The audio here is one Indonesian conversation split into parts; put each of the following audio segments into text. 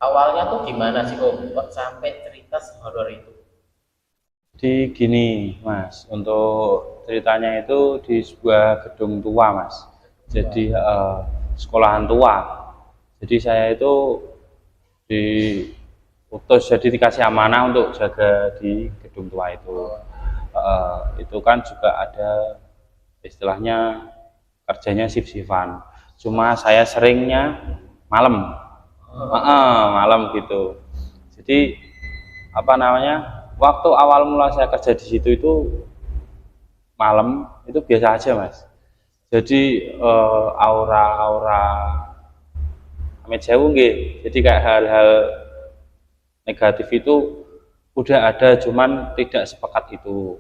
awalnya tuh gimana sih Om kok sampai cerita sehoror itu? Jadi gini, Mas, untuk ceritanya itu di sebuah gedung tua, Mas. Wah, Jadi sekolahan tua. Jadi saya itu diutus, jadi dikasih amanah untuk jaga di gedung tua itu. oh, Itu kan juga ada istilahnya kerjanya shift-shiftan. Cuma saya seringnya malam, malam gitu. Jadi apa namanya? Waktu awal mula saya kerja di situ itu malam itu biasa aja mas. Jadi aura-aura amit sewu nggih. Jadi kayak hal-hal negatif itu udah ada, cuman tidak sepekat itu.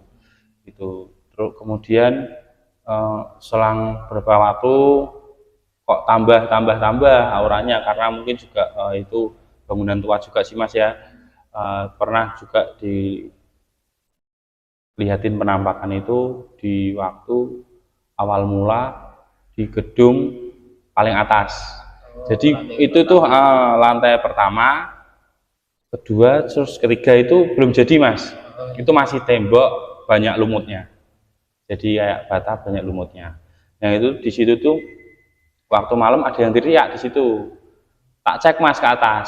Gitu. Terus kemudian selang beberapa waktu kok tambah auranya karena mungkin juga itu bangunan tua juga sih mas ya. Pernah juga dilihatin penampakan itu di waktu awal mula di gedung paling atas. oh, Jadi lantai itu tuh pertama. lantai pertama, kedua, terus ketiga itu belum jadi mas. Itu masih tembok banyak lumutnya. Jadi kayak bata banyak lumutnya. Nah itu di situ tuh waktu malam ada yang teriak di situ. Tak cek mas ke atas,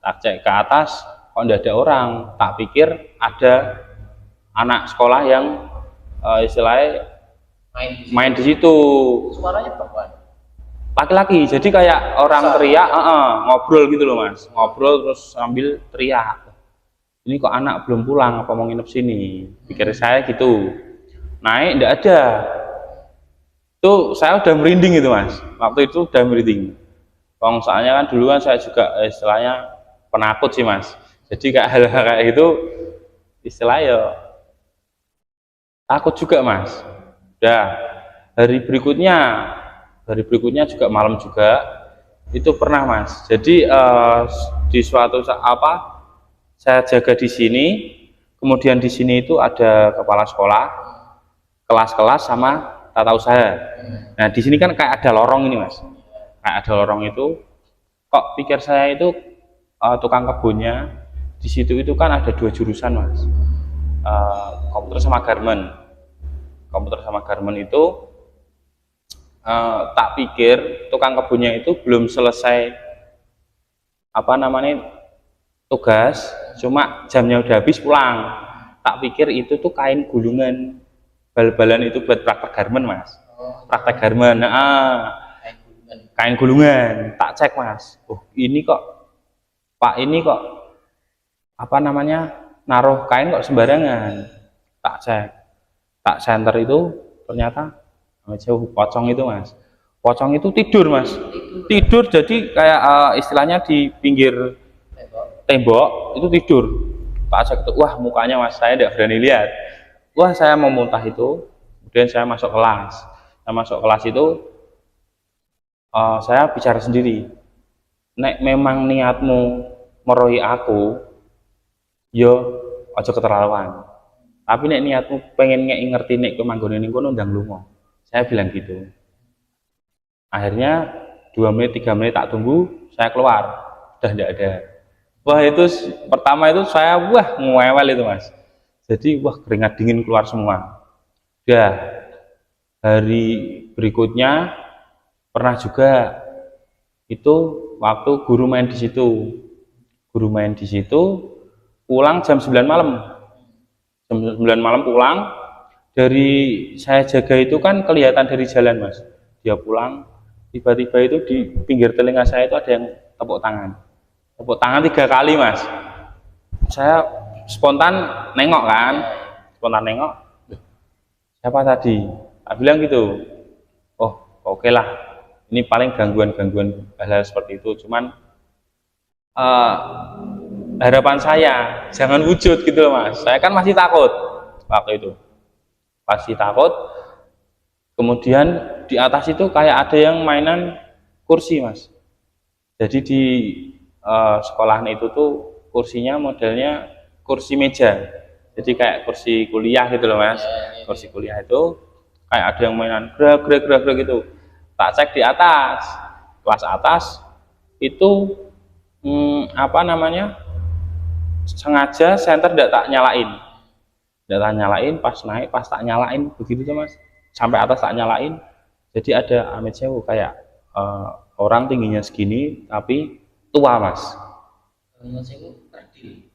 tak cek ke atas, kok tidak ada orang. Tak pikir ada anak sekolah yang istilahnya Main di situ. main di situ. Suaranya perempuan. Laki-laki, jadi kayak orang Besar. teriak, ngobrol gitu loh mas, ngobrol terus sambil teriak. Ini kok anak belum pulang, apa mau nginep sini? Pikir saya gitu. Naik, tidak ada. Itu saya udah merinding itu mas. Waktu itu udah merinding. Soalnya kan dulu kan saya juga istilahnya penakut sih mas. Jadi kayak hal-hal kayak itu istilahnya takut juga mas. Udah hari berikutnya juga malam juga itu pernah mas. Jadi di suatu apa saya jaga di sini, kemudian di sini itu ada kepala sekolah, kelas-kelas sama tata usaha. Nah di sini kan kayak ada lorong ini mas, kayak ada lorong itu. Kok pikir saya itu tukang kebunnya di situ itu kan ada dua jurusan mas, komputer sama garmen. Komputer sama garmen itu tak pikir tukang kebunnya itu belum selesai apa namanya tugas, cuma jamnya udah habis pulang. Tak pikir itu tuh kain gulungan, bal-balan itu buat praktek garmen mas, Oh, praktek garmen. kain gulungan. Kain gulungan. Tak cek mas, ini kok pak ini kok apa namanya naruh kain kok sembarangan. Tak cek, tak center itu ternyata jauh pocong itu mas. Pocong itu tidur mas, tidur jadi kayak istilahnya di pinggir Tembok. tembok itu tidur. Tak cek itu, wah mukanya mas saya tidak berani lihat. Wah saya mau muntah itu. Kemudian saya masuk kelas. Saya masuk kelas itu saya bicara sendiri. Nek memang niatmu merohi aku, yo ojo keterlaluan. Tapi nek niatmu pengen ngerti nek kemanggone ning kono ndang lunga. Saya bilang gitu. Akhirnya 2 menit 3 menit tak tunggu, saya keluar. Udah tidak ada. Wah itu pertama itu saya wah ngewel itu mas. Jadi wah keringat dingin keluar semua. Udah hari berikutnya pernah juga itu waktu guru main di situ. Guru main di situ pulang jam 9 malam. Jam 9 malam pulang. Dari saya jaga itu kan kelihatan dari jalan mas. Dia pulang tiba-tiba itu di pinggir telinga saya itu ada yang tepuk tangan. Tepuk tangan 3 kali mas. Saya spontan nengok kan, spontan nengok. Siapa tadi? Saya bilang gitu. Oh oke lah. Ini paling gangguan-gangguan hal-hal seperti itu. Cuman uh, harapan saya jangan wujud gitu loh mas. Saya kan masih takut waktu itu, pasti takut. Kemudian di atas itu kayak ada yang mainan kursi mas. Jadi di sekolahan itu tuh kursinya modelnya kursi meja. Jadi kayak kursi kuliah gitu loh mas. Kursi kuliah itu kayak ada yang mainan gerak gitu. Tak cek di atas, kelas atas itu apa namanya, sengaja senter tidak tak nyalain, pas naik, pas tak nyalain begitu tuh mas, sampai atas tak nyalain. Jadi ada amit sewu kayak orang tingginya segini tapi tua mas, Mas itu kerdil.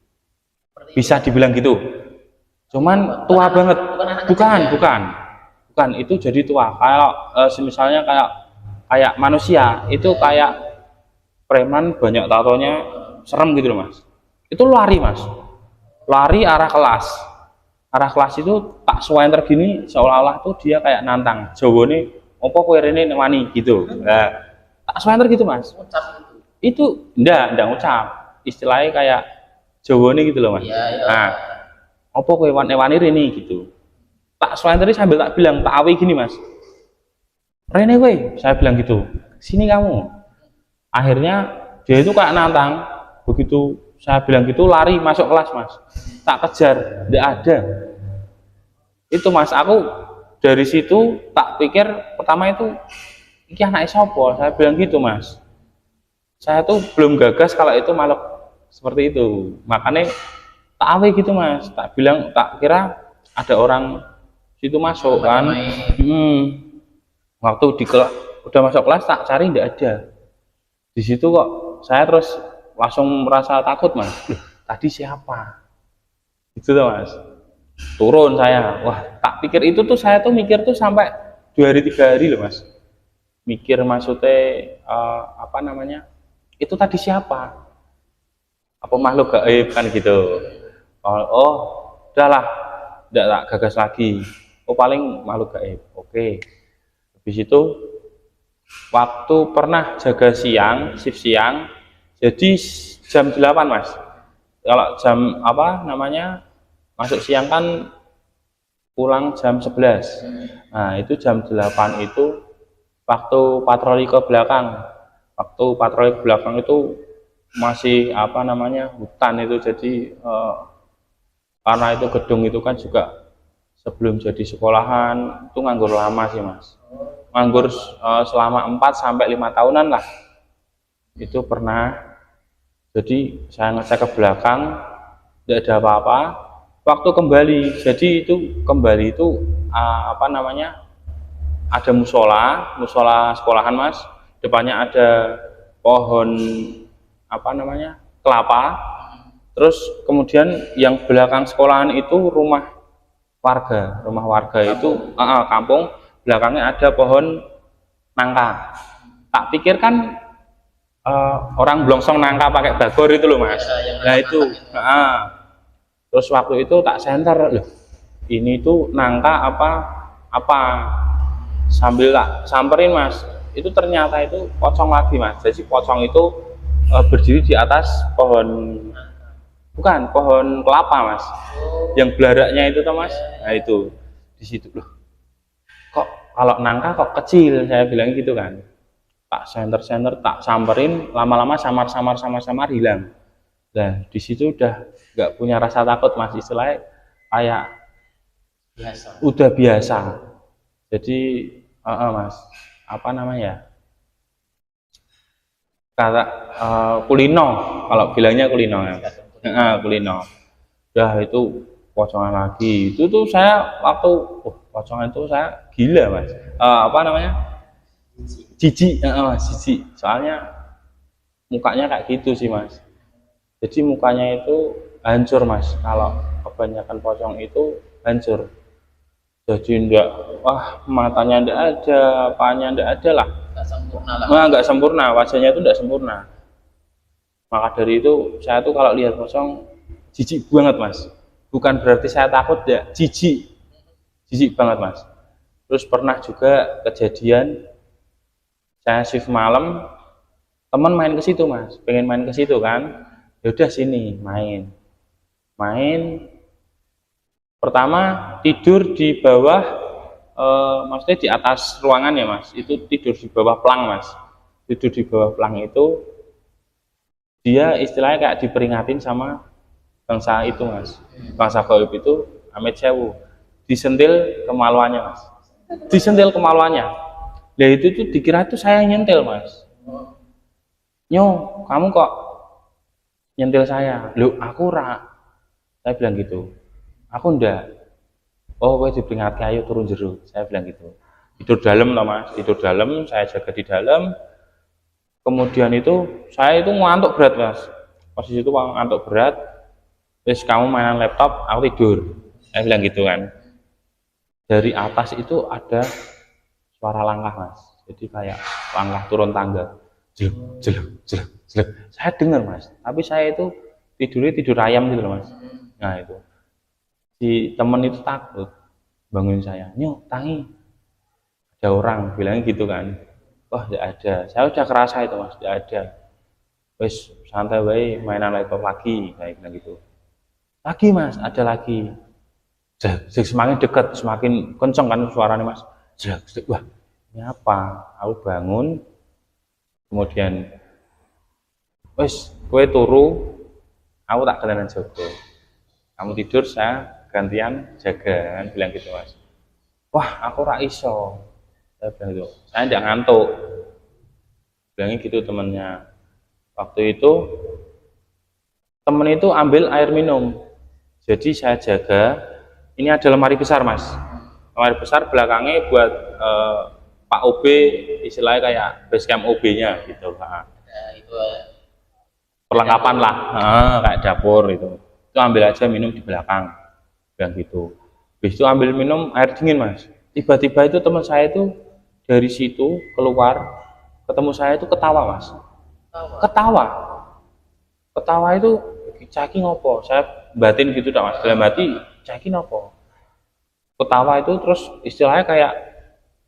Seperti bisa itu. dibilang gitu, cuman tua banget. Bukan anak kecil bukan ya? bukan itu jadi tua kayak misalnya kayak manusia itu kayak preman banyak tatonya, serem gitu loh mas. Itu lari mas, lari arah kelas itu tak suwenter gini, seolah-olah tuh dia kayak nantang Jawa nih, opo kowe rene wani gitu. Nah, tak suwenter gitu mas. Ucap itu. Itu ndak ngucap, istilahnya kayak Jawa nih gitu loh mas. Iya, iya. Nah, opo kowe wani rene gitu. Tak suwenter sambil tak bilang, tak awi gini mas, Rene kowe, saya bilang gitu, sini kamu. Akhirnya dia itu kayak nantang, begitu saya bilang gitu lari masuk kelas mas, tak kejar, tidak ada. Itu mas, aku dari situ tak pikir pertama itu iki anak sopo, saya bilang gitu mas. Saya tuh belum gagas kalau itu makhluk seperti itu, makanya tak awe gitu mas, tak bilang, tak kira ada orang situ masuk kan. Waktu udah masuk kelas tak cari tidak ada. Di situ kok saya terus langsung merasa takut mas. Loh, tadi siapa? Itu tuh mas. Turun saya. Wah, tak pikir itu tuh, saya tuh mikir tuh sampai 2 hari 3 hari loh mas. Mikir maksudnya apa namanya? Itu tadi siapa? Apa makhluk gaib kan gitu. Oh, udahlah, tidak tak gagas lagi. Oh paling makhluk gaib. Oke. Habis itu waktu pernah jaga siang, shift siang, jadi jam 8 mas. Kalau jam apa namanya masuk siang kan pulang jam 11. Nah itu jam 8 itu waktu patroli ke belakang. Waktu patroli ke belakang itu masih apa namanya hutan itu, jadi karena itu gedung itu kan juga sebelum jadi sekolahan itu nganggur lama sih mas. Nganggur selama 4 sampai 5 tahunan lah. Itu pernah. Jadi saya ngecek ke belakang, tidak ada apa-apa. Waktu kembali, jadi itu kembali itu apa namanya? Ada musola sekolahan mas. Depannya ada pohon apa namanya? Kelapa. Terus kemudian yang belakang sekolahan itu rumah warga itu kampung. Belakangnya ada pohon nangka. Tak pikir kan orang blongsong nangka pakai bagor itu loh mas. Nah itu terus waktu itu tak senter, loh ini tuh nangka apa sambil tak samperin mas, itu ternyata itu pocong lagi mas. Jadi pocong itu berdiri di atas pohon, bukan pohon kelapa mas, yang belaraknya itu tuh mas. Nah itu di situ loh, kok kalau nangka kok kecil, saya bilang gitu kan. Tak senter tak samperin, lama-lama samar hilang. Nah di situ udah nggak punya rasa takut mas, istilahnya kayak Biasa. udah biasa. Jadi mas apa namanya, kata kulino, kalau bilangnya kulino ya. Kulino udah itu pocongan lagi. Itu tuh saya waktu pocongan itu saya gila mas, apa namanya, jijik, jijik. Soalnya mukanya kayak gitu sih mas. Jadi mukanya itu hancur mas, kalau kebanyakan pocong itu hancur. Jadi enggak, wah matanya enggak ada, apanya enggak ada lah. Nggak sempurna lah. Nah, enggak sempurna, wajahnya itu enggak sempurna. Maka dari itu saya tuh kalau lihat pocong jijik banget mas. Bukan berarti saya takut ya, jijik banget mas. Terus pernah juga kejadian saya shift malam, teman main ke situ mas, pengen main ke situ kan, ya udah sini main. Pertama tidur di bawah, maksudnya di atas ruangan ya mas, itu tidur di bawah plang mas. Tidur di bawah plang itu dia istilahnya kayak diperingatin sama bangsa itu mas, bangsa gaib itu, amit sewu, disentil kemaluannya mas, disentil kemaluannya. Lah itu tuh dikira itu saya nyentil mas. Nyo, kamu kok nyentil saya. Loh, aku ora. Saya bilang gitu. Aku ndak. Oh, kowe diperingatke ayo turun jero. Saya bilang gitu. Tidur dalam toh Mas, tidur dalam, saya jaga di dalam. Kemudian itu saya itu ngantuk berat Mas. Posisi itu ngantuk berat. Terus kamu mainan laptop, aku tidur. Saya bilang gitu kan. Dari atas itu ada suara langkah Mas. Jadi kayak langkah turun tangga. Jelek, jelek, jelek, jelek. Saya dengar Mas. Tapi saya itu tidurnya tidur ayam gitu loh Mas. Nah itu. Si temen itu takut bangunin saya. Nyok, tangi. Ada orang bilangnya gitu kan. Wah, tidak ada. Saya udah kerasa itu Mas, tidak ada. Wes santai wae mainan laptop lagi kayak gitu. Lagi Mas, ada lagi. Semakin dekat, semakin kenceng kan suaranya Mas. Wah, ini apa? Aku bangun, kemudian, wes, kue turu, aku tak kalian jaga. Kamu tidur, saya gantian jaga, kan bilang gitu Mas. Wah, aku rak iso. Saya bilang gitu. Saya tidak ngantuk. Bilangnya gitu temennya. Waktu itu temen itu ambil air minum. Jadi saya jaga. Ini ada lemari besar Mas. Lemari besar belakangnya buat Pak OB, istilahnya kayak basecamp OB-nya gitu. Nah, itu perlengkapan lah, kayak dapur itu. Itu ambil aja minum di belakang, bilang gitu. Habis itu ambil minum air dingin Mas. Tiba-tiba itu teman saya itu dari situ keluar, ketemu saya itu ketawa Mas. Ketawa itu caki ngopo. Saya batin gitu dah Mas. Dalam hati caki ngopo. Ketawa itu terus istilahnya kayak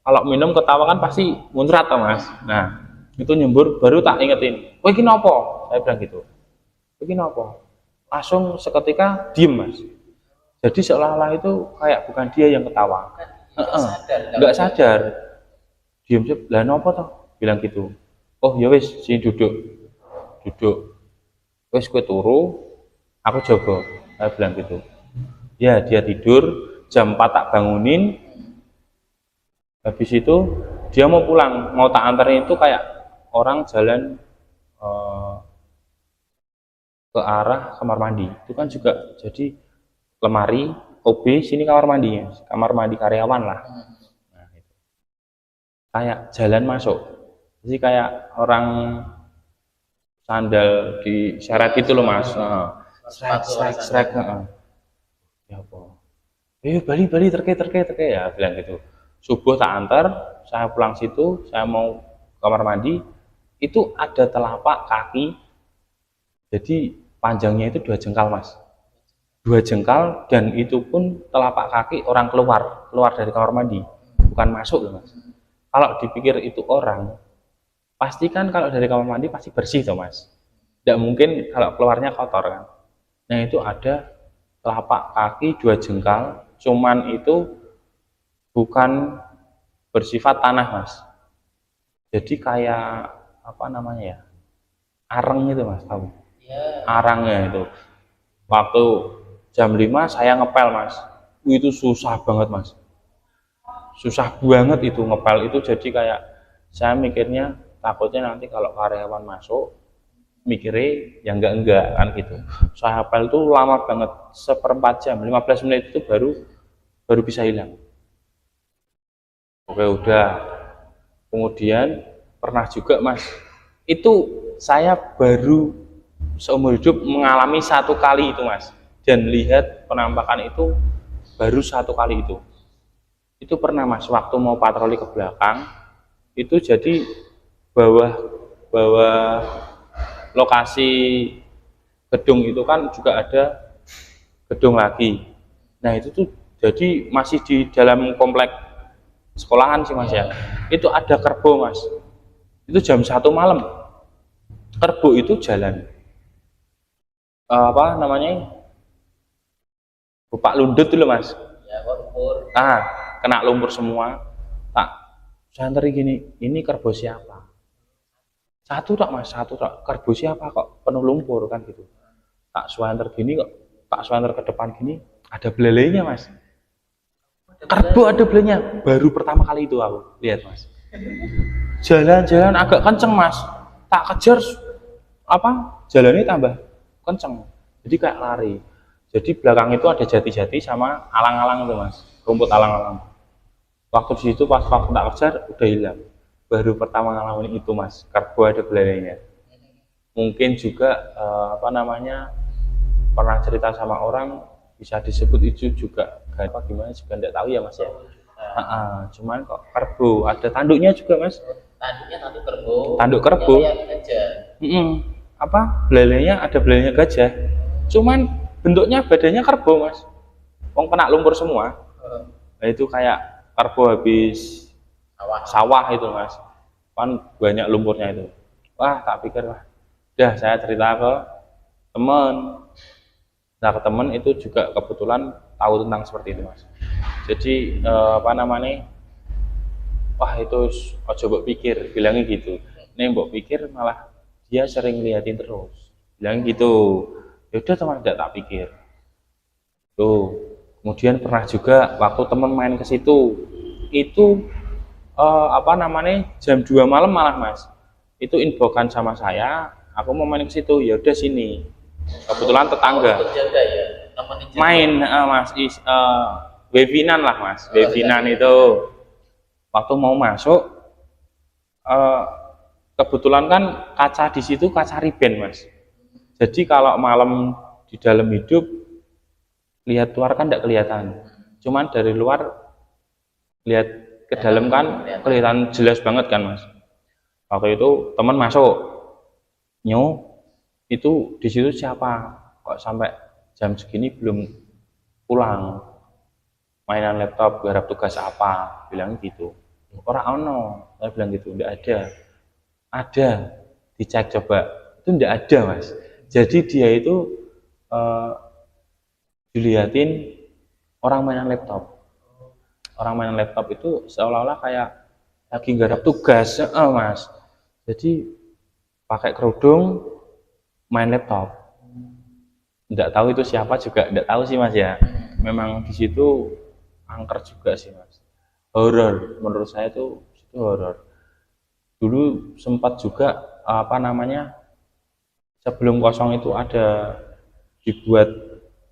kalau minum ketawa kan pasti muncrat toh Mas. Nah, itu nyembur baru tak ingetin. Kowe iki nopo? Saya bilang gitu. Kowe iki nopo? Langsung seketika diem Mas. Jadi seolah-olah itu kayak bukan dia yang ketawa. Enggak sadar. Diem sih. Lah nopo toh? Bilang gitu. Oh ya wis, sini duduk. Wis kowe turu, aku jaga. Saya bilang gitu. Ya, dia tidur. Jam 4 tak bangunin. Habis itu dia mau pulang, mau tak anterin itu kayak orang jalan ke arah kamar mandi. Itu kan juga jadi lemari OB, sini kamar mandinya, kamar mandi karyawan lah. Nah, itu. Kayak jalan masuk. Jadi kayak orang sandal di syarat gitu loh Mas. Srek. Ya apa? Bali terke ya bilang gitu. Subuh tak antar, saya pulang situ, saya mau kamar mandi, itu ada telapak kaki, jadi panjangnya itu 2 jengkal Mas. 2 jengkal dan itu pun telapak kaki orang keluar dari kamar mandi, bukan masuk loh Mas. Kalau dipikir itu orang, pasti kan kalau dari kamar mandi pasti bersih tuh Mas. Tidak mungkin kalau keluarnya kotor kan. Nah itu ada telapak kaki 2 jengkal, cuman itu bukan bersifat tanah Mas. Jadi kayak apa namanya ya, areng itu Mas, tahu? Ya. Arangnya itu. Waktu jam 5 saya ngepel Mas. Itu susah banget Mas. Susah banget itu ngepel itu, jadi kayak saya mikirnya takutnya nanti kalau karyawan masuk mikirnya ya enggak kan gitu. Saya apel itu lama banget, 1/4 jam, 15 menit itu baru bisa hilang. Oke udah. Kemudian pernah juga Mas, itu saya baru seumur hidup mengalami 1 kali itu Mas, dan lihat penampakan itu baru 1 kali itu. Itu pernah Mas, waktu mau patroli ke belakang, itu jadi bawah lokasi gedung itu kan juga ada gedung lagi. Nah itu tuh jadi masih di dalam komplek sekolahan sih Mas ya. Itu ada kerbau Mas. Itu jam 1 malam. Kerbau itu jalan. Apa namanya? Bapak lundut dulu Mas. Ya, lumpur. Kena lumpur semua. Tak santri gini, ini kerbau siapa? Satu tak Mas, satu tak. Kerbau siapa kok penuh lumpur kan gitu. Tak suanter gini kok, tak suanter ke depan gini, ada belalainya Mas. Kerbau ada belalainya, baru pertama kali itu aku lihat Mas. Jalan-jalan agak kenceng Mas, tak kejar apa? Jalannya tambah kenceng, jadi kayak lari. Jadi belakang itu ada jati-jati sama alang-alang itu mas, rumput alang-alang. Waktu di situ pas waktu tak kejar udah hilang. Baru pertama ngalamin itu mas, karbo ada belalainya. Mungkin juga apa namanya, pernah cerita sama orang, bisa disebut itu juga apa gimana juga enggak tahu ya mas ya. Cuman kok karbo ada tanduknya juga mas. Tanduknya tanduk kerbau. Tanduk kerbau. Apa belalainya ada belalainya gajah. Cuman bentuknya badannya kerbau mas. Wong kena lumpur semua. Nah itu kayak karbo habis sawah itu mas, kan banyak lumpurnya itu. Wah tak pikir lah, udah saya cerita ke teman. Nah ke teman itu juga kebetulan tahu tentang seperti itu mas. Jadi apa namanya, wah itu coba pikir, bilangnya gitu. Nih mbok pikir malah dia sering liatin terus, bilang gitu. Yaudah teman, tidak tak pikir. Tuh kemudian pernah juga waktu teman main ke situ, itu apa namanya jam 2 malam malah mas, itu infokan sama saya, aku mau main ke situ, ya udah sini. Kebetulan tetangga main mas, webinan lah mas, webinan itu. Waktu mau masuk, kebetulan kan kaca di situ kaca riben mas. Jadi kalau malam di dalam hidup lihat luar kan tidak kelihatan, cuman dari luar lihat ke dalam kan kelihatan jelas banget kan mas. Waktu itu teman masuk, itu di situ siapa kok sampai jam segini belum pulang, mainan laptop garap tugas apa, bilang gitu. Orang ono, saya bilang gitu, ada, dicek coba, itu tidak ada mas. Jadi dia itu dilihatin orang mainan laptop. Orang mainan laptop itu seolah-olah kayak lagi garap tugas, mas. Jadi pakai kerudung, main laptop. Tidak tahu itu siapa juga, tidak tahu sih mas ya. Memang di situ angker juga sih mas. Horor, menurut saya itu horor. Dulu sempat juga apa namanya, sebelum kosong itu ada dibuat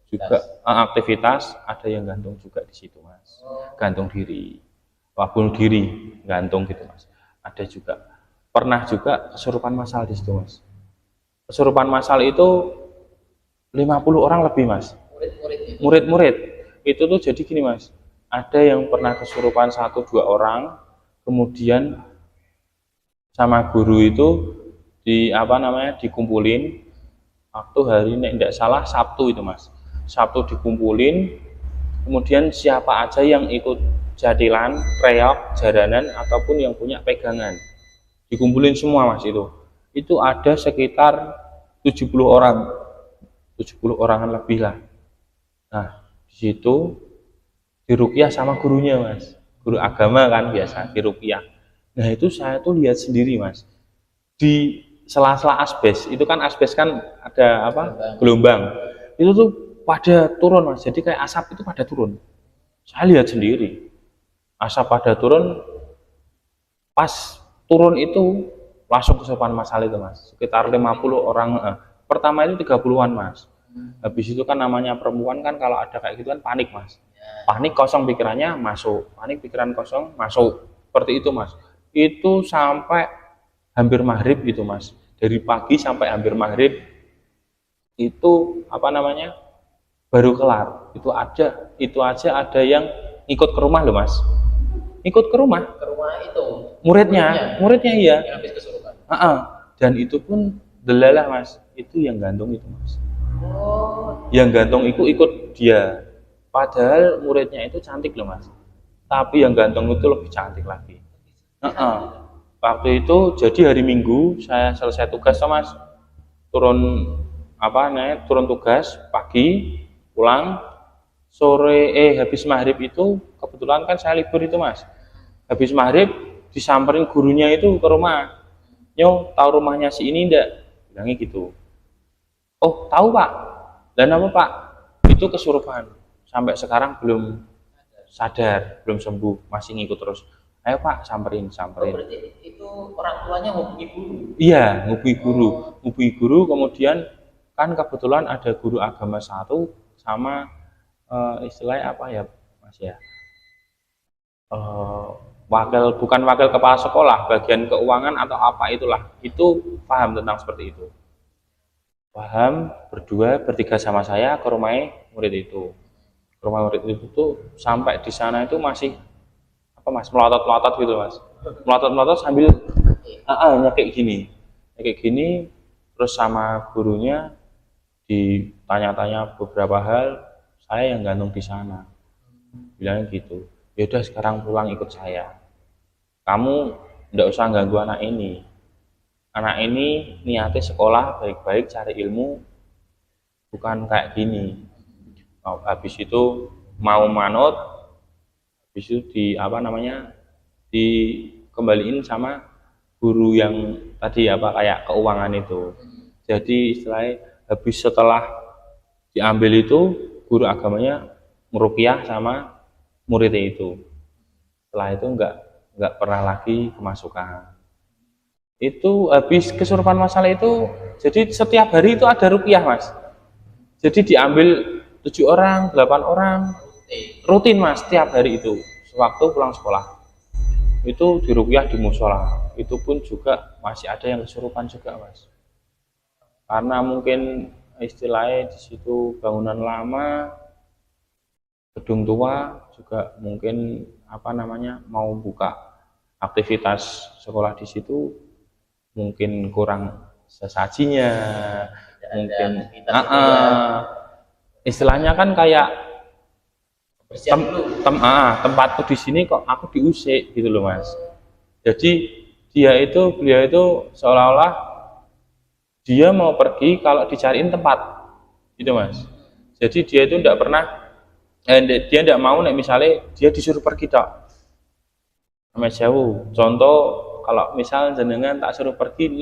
juga aktivitas, ada yang gantung juga di situ mas, gantung diri, bunuh diri, gantung gitu mas. Ada juga, pernah juga kesurupan massal di situ mas. Kesurupan massal itu 50 orang lebih mas, murid-murid itu tuh. Jadi gini mas, ada yang pernah kesurupan 1-2 orang, kemudian sama guru itu di apa namanya dikumpulin waktu hari ini tidak salah Sabtu itu mas. Sabtu dikumpulin, kemudian siapa aja yang ikut jadilan, reok, jaranan, ataupun yang punya pegangan, dikumpulin semua mas. Itu ada sekitar 70 orang, 70 orangan lebih lah. Nah di situ diruqyah sama gurunya mas, guru agama kan biasa diruqyah. Nah itu saya tuh lihat sendiri mas, di sela-sela asbes, itu kan asbes kan ada apa, gelombang, itu tuh pada turun mas. Jadi kayak asap itu pada turun, saya lihat sendiri asap pada turun. Pas turun itu langsung kesurupan massal itu mas, sekitar 50 orang. Pertama itu 30-an mas. Habis itu kan namanya perempuan kan, kalau ada kayak gitu kan panik mas, panik kosong pikirannya masuk, panik pikiran kosong masuk, seperti itu mas. Itu sampai hampir maghrib itu mas, dari pagi sampai hampir maghrib itu apa namanya baru kelar. Itu aja ada yang ikut ke rumah loh mas, ikut ke rumah itu muridnya iya yang habis kesurupan. Dan itu pun delalah mas, itu yang gantung itu mas. Yang gantung itu ikut dia, padahal muridnya itu cantik loh mas, tapi yang gantung itu lebih cantik lagi. Waktu itu jadi hari Minggu, saya selesai tugas mas, turun tugas pagi, pulang sore. Habis maghrib itu kebetulan kan saya libur itu mas. Habis maghrib disamperin gurunya itu ke rumah, tahu rumahnya si ini ndak, bilangnya gitu. Oh tahu pak. Dan apa pak, itu kesurupan sampai sekarang belum sadar, belum sembuh, masih ngikut terus. Ayo pak, samperin. Berarti itu orang tuanya ngubungi guru? Iya, ngubungi guru, kemudian kan kebetulan ada guru agama satu sama istilahnya apa ya Mas ya, eh, bukan wakil kepala sekolah, bagian keuangan atau apa itulah, itu paham tentang seperti itu. Paham, berdua, bertiga sama saya ke rumah murid itu. Ke rumah murid itu tuh sampai di sana itu masih apa Mas, melotot-melotot gitu Mas. Melotot-melotot sambil kayak gini. Kayak gini terus sama gurunya ditanya-tanya beberapa hal, saya yang gantung di sana. Bilang gitu. Ya udah sekarang pulang ikut saya. Kamu nggak usah ganggu anak ini. Anak ini niatnya sekolah baik-baik, cari ilmu, bukan kayak gini. Habis itu mau manut, habis itu dikembaliin sama guru yang tadi kayak keuangan itu. Jadi istilahnya habis setelah diambil itu, guru agamanya meruqyah sama muridnya itu. Setelah itu nggak pernah lagi kemasukan. Itu habis kesurupan masalah itu, jadi setiap hari itu ada ruqyah Mas. Jadi diambil 7 orang, 8 orang, rutin Mas, setiap hari itu, sewaktu pulang sekolah. Itu diruqyah di musola. Itu pun juga masih ada yang kesurupan juga Mas. Karena mungkin istilahnya di situ bangunan lama, gedung tua, juga mungkin mau buka aktivitas sekolah di situ, mungkin kurang sesajinya, mungkin istilahnya kan kayak tempatku di sini kok aku diusik gitu loh Mas. Jadi beliau itu seolah-olah dia mau pergi kalau dicariin tempat gitu Mas. Jadi dia itu dia tidak mau misalnya dia disuruh pergi sama jauh. Contoh kalau misal jenengan tak suruh pergi,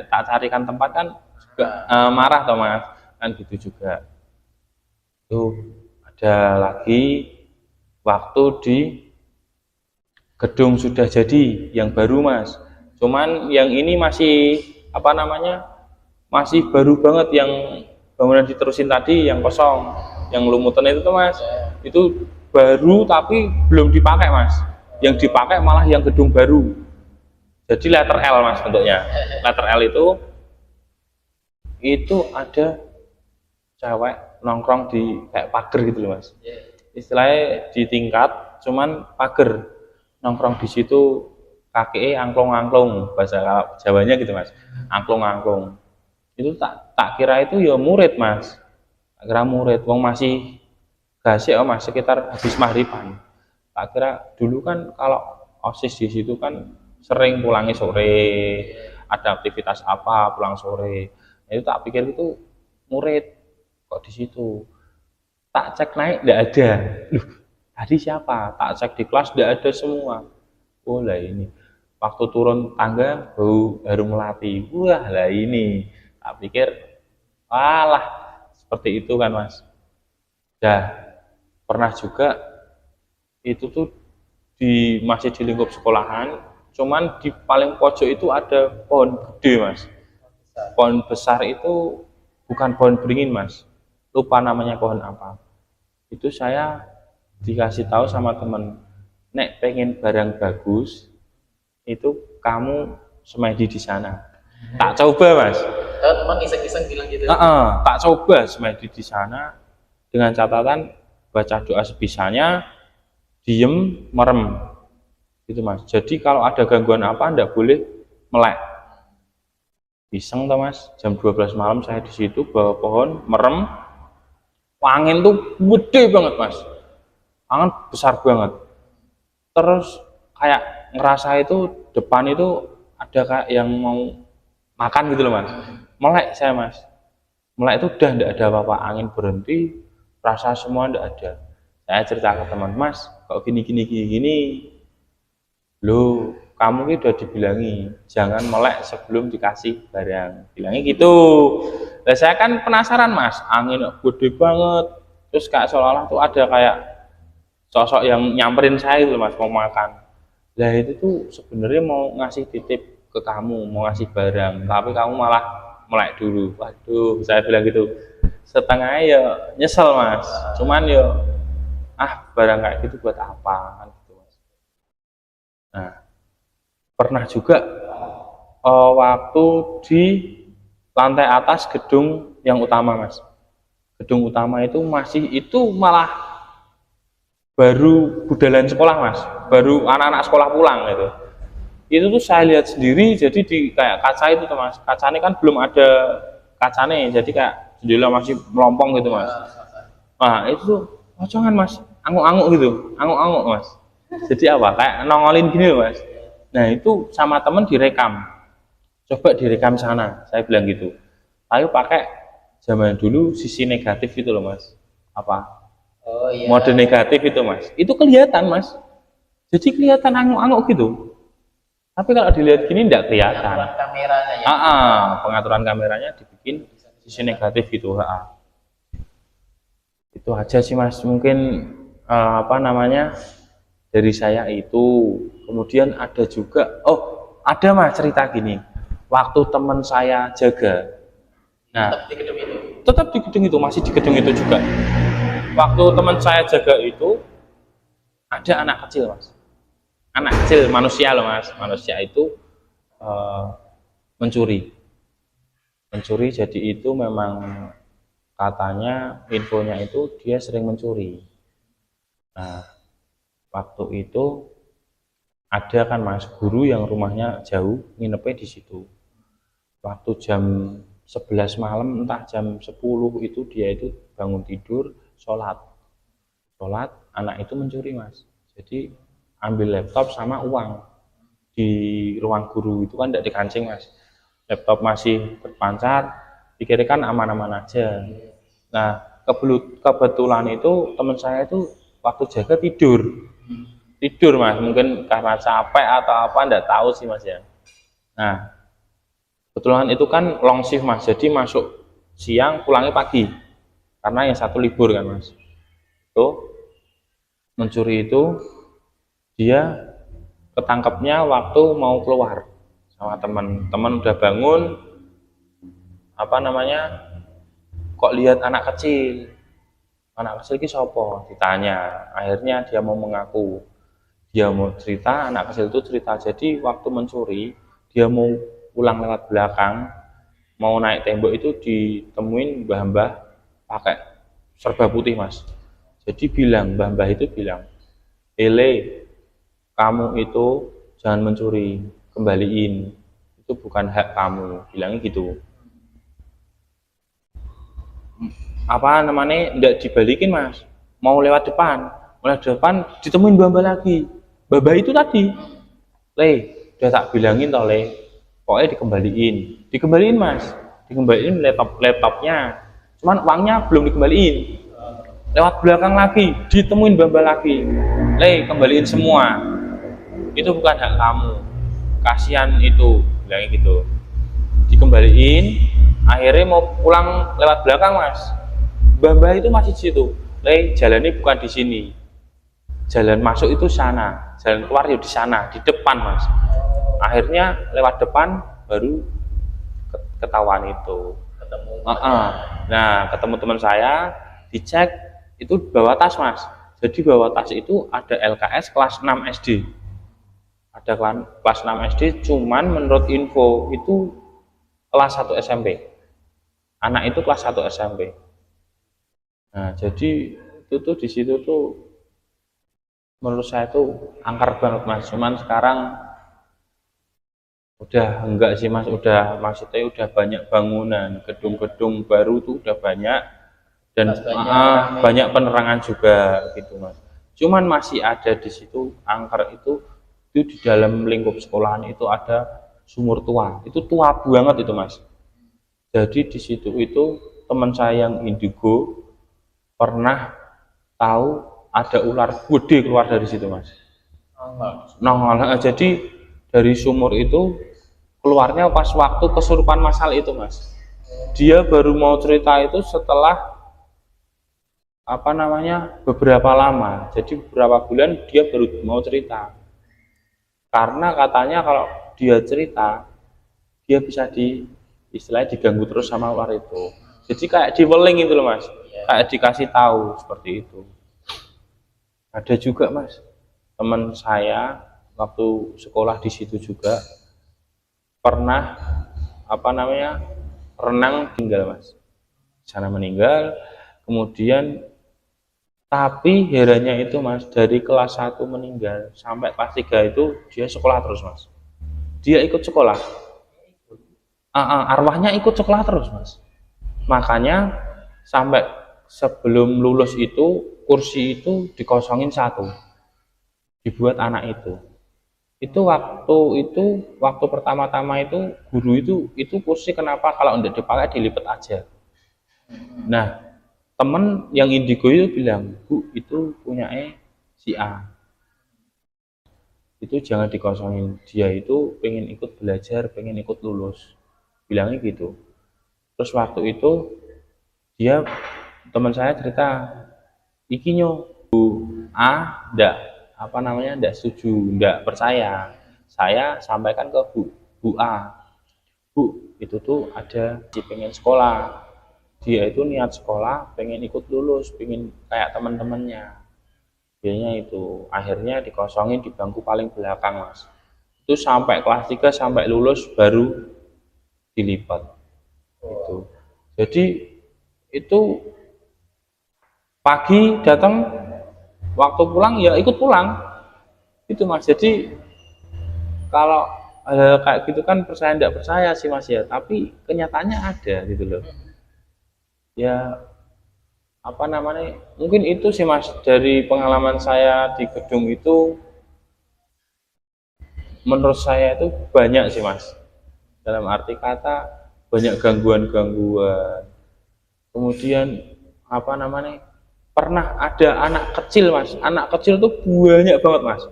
tak carikan tempat kan juga marah toh Mas, kan gitu juga. Tuh ada lagi waktu di gedung sudah jadi yang baru Mas. Cuman yang ini masih masih baru banget, yang bangunan diterusin tadi yang kosong, yang lumutan itu tuh Mas. Itu baru tapi belum dipakai Mas. Yang dipakai malah yang gedung baru. Jadi letter L Mas bentuknya. Letter L itu ada cewek nongkrong di kayak pagar gitu loh Mas. Istilahnya di tingkat, cuman pagar. Nongkrong di situ kaki angklung-angklung, bahasa Jawanya gitu Mas. Angklung-angklung. Itu tak kira itu ya murid Mas. Tak kira murid, wong masih gasik Mas, sekitar habis maghriban. Tak kira dulu kan kalau OSIS di situ kan sering pulangnya sore, ada aktivitas apa pulang sore. Itu tak pikir itu murid kok di situ. Tak cek naik tidak ada. Loh, tadi siapa? Tak cek di kelas tidak ada semua. Oh lah ini. Waktu turun tangga bau harum melati. Wah lah ini. Tak pikir, alah seperti itu kan Mas. Dah pernah juga itu tuh masih di lingkup sekolahan. Cuman di paling pojok itu ada pohon gede Mas. Pohon besar itu bukan pohon beringin Mas. Lupa namanya pohon apa. Itu saya dikasih tahu sama temen, nek pengen barang bagus, itu kamu semedi di sana. Tak coba Mas. Teman iseng-iseng bilang gitu. Tak coba semedi di sana dengan catatan baca doa sebisanya, diem, merem. Gitu Mas. Jadi kalau ada gangguan apa ndak boleh melek. Iseng toh Mas, jam 12 malam saya di situ bawa pohon, merem. Angin tuh gede banget Mas. Angin besar banget. Terus kayak ngerasa itu depan itu ada kayak yang mau makan gitu loh Mas. Melek saya Mas. Melek itu udah ndak ada apa-apa, angin berhenti, rasa semua ndak ada. Saya cerita ke teman, Mas, kok gini. Loh, kamu ini udah dibilangi jangan melek sebelum dikasih barang, bilangnya gitu. Nah, saya kan penasaran Mas, angin gede banget, terus kayak seolah-olah tuh ada kayak sosok yang nyamperin saya gitu Mas, mau makan. Lah itu tuh sebenarnya mau ngasih titip ke kamu, mau ngasih barang, tapi kamu malah melek dulu. Waduh, saya bilang gitu. Setengah ya nyesel mas. Cuman ya barang kayak gitu buat apa kan gitu mas. Nah, pernah juga waktu di lantai atas gedung yang utama mas. Gedung utama itu malah baru budalan sekolah mas, baru anak-anak sekolah pulang gitu. Itu tuh saya lihat sendiri, jadi di kayak kaca itu tuh mas, kacanya kan belum ada kacanya, jadi kayak jendela masih melompong gitu mas. Nah itu tuh pocongan mas, anguk-anguk gitu, anguk-anguk mas. Jadi apa? Kayak nongolin gini loh mas. Nah itu sama temen direkam, coba direkam sana, saya bilang gitu. Ayo pakai zaman dulu sisi negatif gitu loh mas, apa? Oh iya. Mode negatif itu mas, itu kelihatan mas. Jadi kelihatan anguk-anguk gitu. Tapi kalau dilihat gini tidak kelihatan. Pengaturan kameranya ya. Pengaturan kameranya dibikin sisi negatif gitu. Itu aja sih mas. Mungkin dari saya itu. Kemudian ada juga, ada mas cerita gini. Waktu teman saya jaga. Nah, Tetap di gedung itu. tetap di gedung itu, masih di gedung itu juga. Waktu teman saya jaga itu ada anak kecil mas, anak kecil manusia loh mas, manusia itu mencuri, jadi itu memang katanya infonya itu dia sering mencuri. Nah waktu itu ada kan mas guru yang rumahnya jauh nginepnya di situ. Waktu jam 11 malam entah jam 10 itu dia itu bangun tidur sholat, anak itu mencuri mas. Jadi ambil laptop sama uang di ruang guru itu kan tidak dikancing mas, laptop masih berpancar, dikira kan aman-aman aja. Nah kebetulan itu teman saya itu waktu jaga tidur mas, mungkin karena capek atau apa tidak tahu sih mas ya. Nah kebetulan itu kan long shift mas, jadi masuk siang pulangnya pagi karena yang satu libur kan mas. Itu mencuri itu dia ketangkepnya waktu mau keluar sama teman udah bangun, kok lihat anak kecil ini sopo, ditanya. Akhirnya dia mau mengaku, dia mau cerita, anak kecil itu cerita. Jadi waktu mencuri dia mau pulang lewat belakang, mau naik tembok itu ditemuin mbah-mbah pakai serba putih mas. Jadi mbah-mbah itu bilang, "Ele, kamu itu jangan mencuri, kembaliin, itu bukan hak kamu," bilangnya gitu. Nggak dibalikin mas, mau lewat depan ditemuin mbah-mbah lagi. Mbah itu tadi, "Le, udah tak bilangin toh le, pokoknya dikembaliin mas, dikembaliin laptopnya, cuman uangnya belum dikembaliin." Lewat belakang lagi ditemuin mbah lagi, "Le, kembaliin semua, itu bukan hak kamu, kasihan itu," bilangnya gitu. Dikembaliin, akhirnya mau pulang lewat belakang mas, mbah itu masih di situ. "Le, jalannya bukan di sini, jalan masuk itu sana, jalan keluar ya di sana, di depan mas." Akhirnya lewat depan baru ketahuan itu. Nah ketemu teman saya, dicek itu bawa tas mas. Jadi bawa tas itu ada LKS kelas 6 SD, ada kelas 6 SD, cuman menurut info itu kelas 1 SMP, anak itu kelas 1 SMP. Nah jadi itu tuh di situ tuh menurut saya tuh angker banget mas. Cuman sekarang udah enggak sih mas, maksudnya udah banyak bangunan, gedung-gedung baru tuh udah banyak, dan banyak penerangan juga gitu mas. Cuman masih ada di situ angker itu di dalam lingkup sekolahan itu ada sumur tua, itu tua banget itu mas. Jadi di situ itu teman saya yang indigo pernah tahu ada ular gede keluar dari situ mas. Jadi dari sumur itu keluarnya pas waktu kesurupan masal itu mas. Dia baru mau cerita itu setelah beberapa lama, jadi beberapa bulan dia baru mau cerita, karena katanya kalau dia cerita dia bisa istilahnya diganggu terus sama ular itu. Jadi kayak diweling itu loh mas, kayak dikasih tahu seperti itu. Ada juga mas, teman saya waktu sekolah di situ juga pernah renang tinggal mas, sana meninggal. Kemudian tapi herannya itu mas, dari kelas 1 meninggal sampai kelas 3 itu dia sekolah terus mas, dia ikut sekolah. Arwahnya ikut sekolah terus mas, makanya sampai sebelum lulus itu kursi itu dikosongin satu, dibuat anak itu waktu pertama-tama itu guru itu kursi kenapa kalau tidak dipakai dilipat aja. Nah temen yang indigo itu bilang, bu itu punya si A, itu jangan dikosongin, dia itu pengen ikut belajar, pengen ikut lulus, bilangnya gitu. Terus waktu itu dia, teman saya cerita, ikinyo Bu A ndak setuju, ndak percaya. Saya sampaikan ke Bu A, Bu itu tuh ada si pengen sekolah, dia itu niat sekolah, pengen ikut lulus, pengen kayak teman-temannya. Dianya itu akhirnya dikosongin di bangku paling belakang mas, itu sampai kelas 3 sampai lulus baru dilipat itu. Jadi itu pagi datang, waktu pulang ya ikut pulang itu mas. Jadi kalau kayak gitu kan percaya tidak percaya sih mas ya, tapi kenyataannya ada gitu loh ya. Mungkin itu sih mas dari pengalaman saya di gedung itu, menurut saya itu banyak sih mas, dalam arti kata banyak gangguan-gangguan. Kemudian pernah ada anak kecil mas, anak kecil tuh banyak banget mas,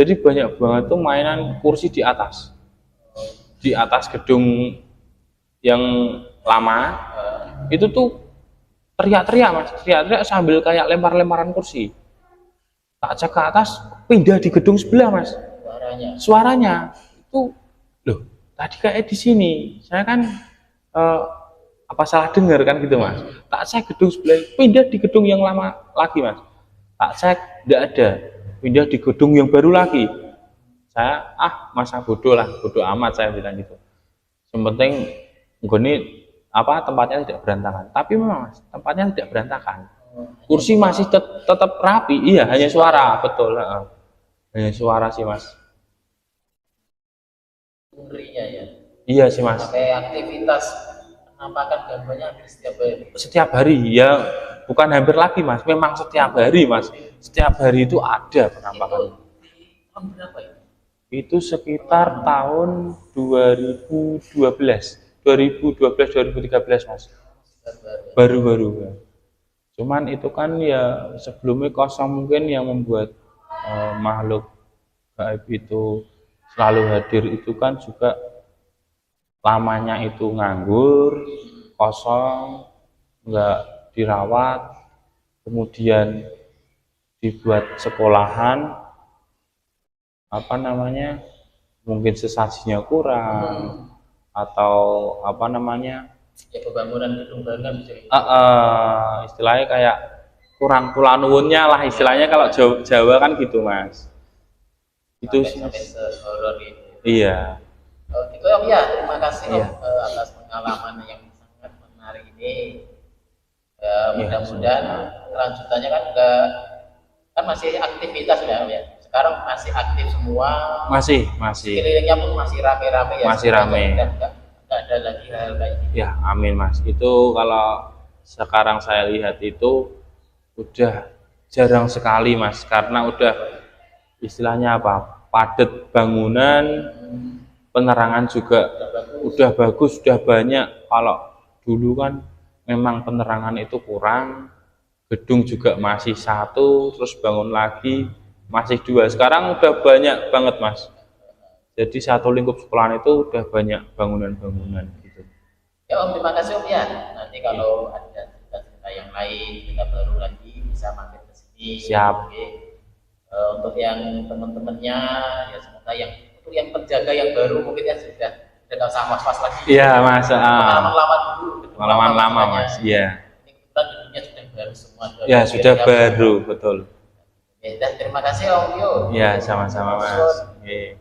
jadi banyak banget tuh mainan kursi di atas gedung yang lama itu tuh teriak-teriak mas, teriak-teriak sambil kayak lempar-lemparan kursi. Tak cek ke atas, pindah di gedung sebelah mas, suaranya itu loh tadi kayak di sini, saya kan apa salah dengar kan gitu mas. Tak cek gedung sebelah, pindah di gedung yang lama lagi mas, tak cek tidak ada, pindah di gedung yang baru lagi. Saya masa bodoh amat saya bilang gitu. Yang penting ini tempatnya tidak berantakan. Tapi memang mas, tempatnya tidak berantakan, kursi masih tetap rapi. Iya, hanya suara, betul, hanya suara sih mas. Ngerinya ya. Iya sih mas. Kayak aktivitas penampakan gangguannya hampir setiap hari. Setiap hari ya, bukan hampir lagi mas, memang setiap hari mas. Setiap hari itu ada penampakan. Tahun berapa itu? Itu sekitar tahun 2013 mas. Baru-baru. Cuman itu kan ya sebelumnya kosong, mungkin yang membuat makhluk gaib itu selalu hadir itu kan juga lamanya itu nganggur, kosong, nggak dirawat, kemudian dibuat sekolahan, mungkin sesajinya kurang, atau ya pembangunan gedung baru kan bisa istilahnya kayak kurang nuwunnya lah istilahnya, kalau Jawa kan gitu mas. Itu sampai sehoror itu. Iya. Itu Om ya, terima kasih Iya. Om atas pengalaman yang sangat menarik ini. Ya, mudah-mudahan kelanjutannya kan masih aktivitas ya Om ya. Sekarang masih aktif semua. Masih. Sekelilingnya pun masih rame-rame ya. Masih rame. Nggak ada lagi hal kayak gitu. Ya, amin mas. Itu kalau sekarang saya lihat itu udah jarang sekali mas, karena udah istilahnya padat bangunan, penerangan juga udah bagus, udah banyak. Kalau dulu kan memang penerangan itu kurang, gedung juga masih satu, terus bangun lagi masih dua, sekarang udah banyak banget mas. Jadi satu lingkup sekolahan itu udah banyak bangunan-bangunan gitu. Ya Om, terima kasih Om ya. Nanti kalau ada cerita-cerita yang lain, kita baru lagi bisa mampir ke sini. Siap. Oke. Untuk yang teman-temannya, ya semoga untuk yang penjaga yang baru mungkin ya sudah udah nggak usah was-was lagi. Iya Mas. Pengalaman lama dulu. Pengalaman lama Mas. Iya. Ini kebetulan gedungnya sudah baru semua. Ya sudah baru betul. Ya, terima kasih Om Yo. Ya sama-sama Mas. Oke.